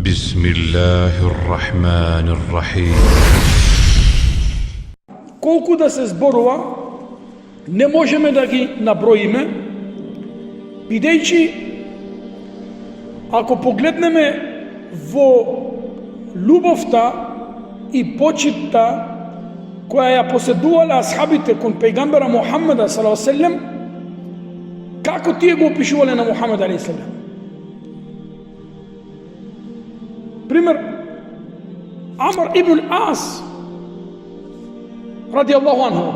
Bismillahirrahmanirrahim. Колку да се зборува, не можеме да ги наброиме, бидејќи ако погледнеме во љубовта и почитта која ја поседувале асхабите кон пејгамбера Мухаммеда саллаллаху алейхи ве селем, како тие го опишувале на Мухаммед алейхи селем. Пример, Амр ибн Ас ради Аллаху анху,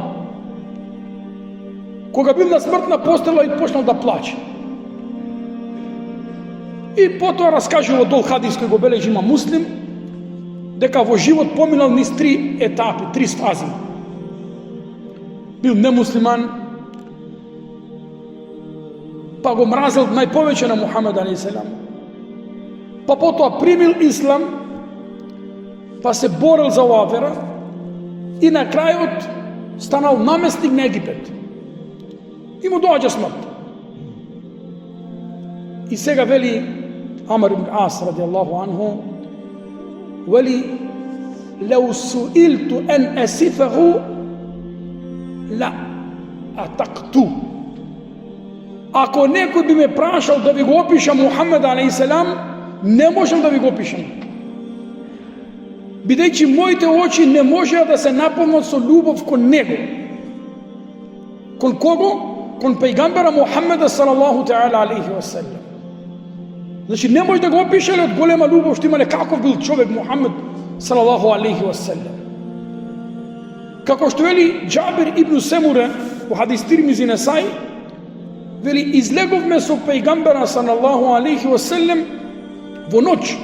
кога бил на смртна постела и почнал да плаче. И потоа раскажува дол хадис кој го бележи има Муслим, дека во живот поминал низ 3 етапи, 3 фази. Бил немуслиман, па го мразел најповеќе на Мухаммед алейхи селам, па потоа примил ислам, па се борел за оваа вера и на крајот станал наместник на Египет. И му доаѓа смрт. И сега вели Амр ибн Ас ради Аллаху анху, вели лау суилту ен есифаху ла атакту. Ако некој би ме прашал да ви го опишам Мухаммед алейхи селам, не можам да ви го опишам. Бидејќи моите очи не можеа да се наполнат со љубов кон него. Кон кого? Кон пејгамбера Мухаммеда салаллаху таала алейхи ва селем. Значи не може да го опишале од голема љубов што имале каков бил човек Мухаммед салаллаху алейхи ва селем. Како што вели Џабир ибн Семуре во хадис Тирмизи Несаи, вели излеговме со пејгамбера салаллаху алейхи ва селем во ноќ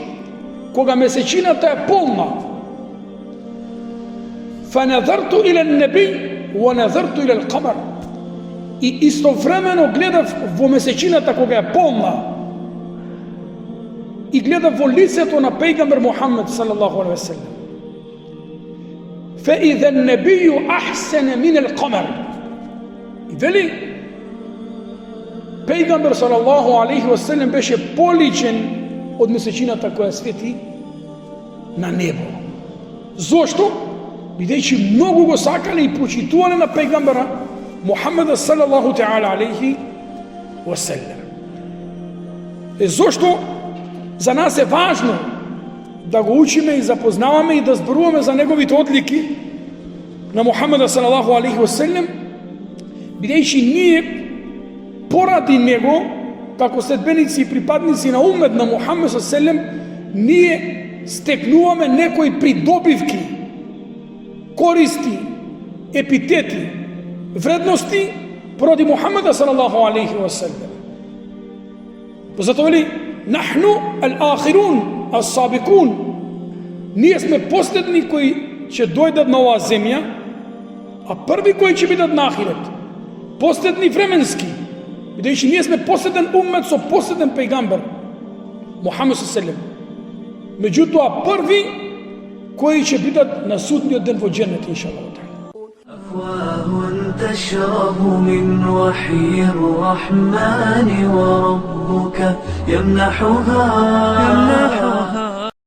кога месечината е полна. فنظرت إلى النبي ونظرت إلى القمر. И истовремено гледав во месечината кога е полна и гледав во лицето на пејгамбер Мухаммед салаллаху алейхи ва селем. فإذا النبي أحسن من القمر. И вели пејгамбер салаллаху алейхи ва селем беше поличен од месечината која свети на небо. Зошто? Бидејќи многу го сакале и почитувале на пејгамбера Мухаммеда салаллаху таала алейхи ва селем. Зошто за нас е важно да го учиме и запознаваме и да зборуваме за неговите одлики на Мухаммеда салаллаху алейхи ва селем, бидејќи ние поради него, како следбеници и припадници на уммет на Мухаммед салаллаху алейхи ва селем, ние стекнуваме некои придобивки, користи, епитети, вредности поради Мухаммеда салаллаху алейхи ва селем. Затоа вели нахну ал-ахирун, ас-сабикун. Ние сме последни кои ќе дојдат на оваа земја, а први кои ќе бидат на ахирет. Последни временски, бидејќи ние сме последен уммет со последен пејгамбер Мухаммед салаллаху алейхи ва селем. Меѓутоа први кои ќе бидат на судниот ден во џеннет иншаллах. أفواه تشرب من وحي الرحمن وربك يمنحها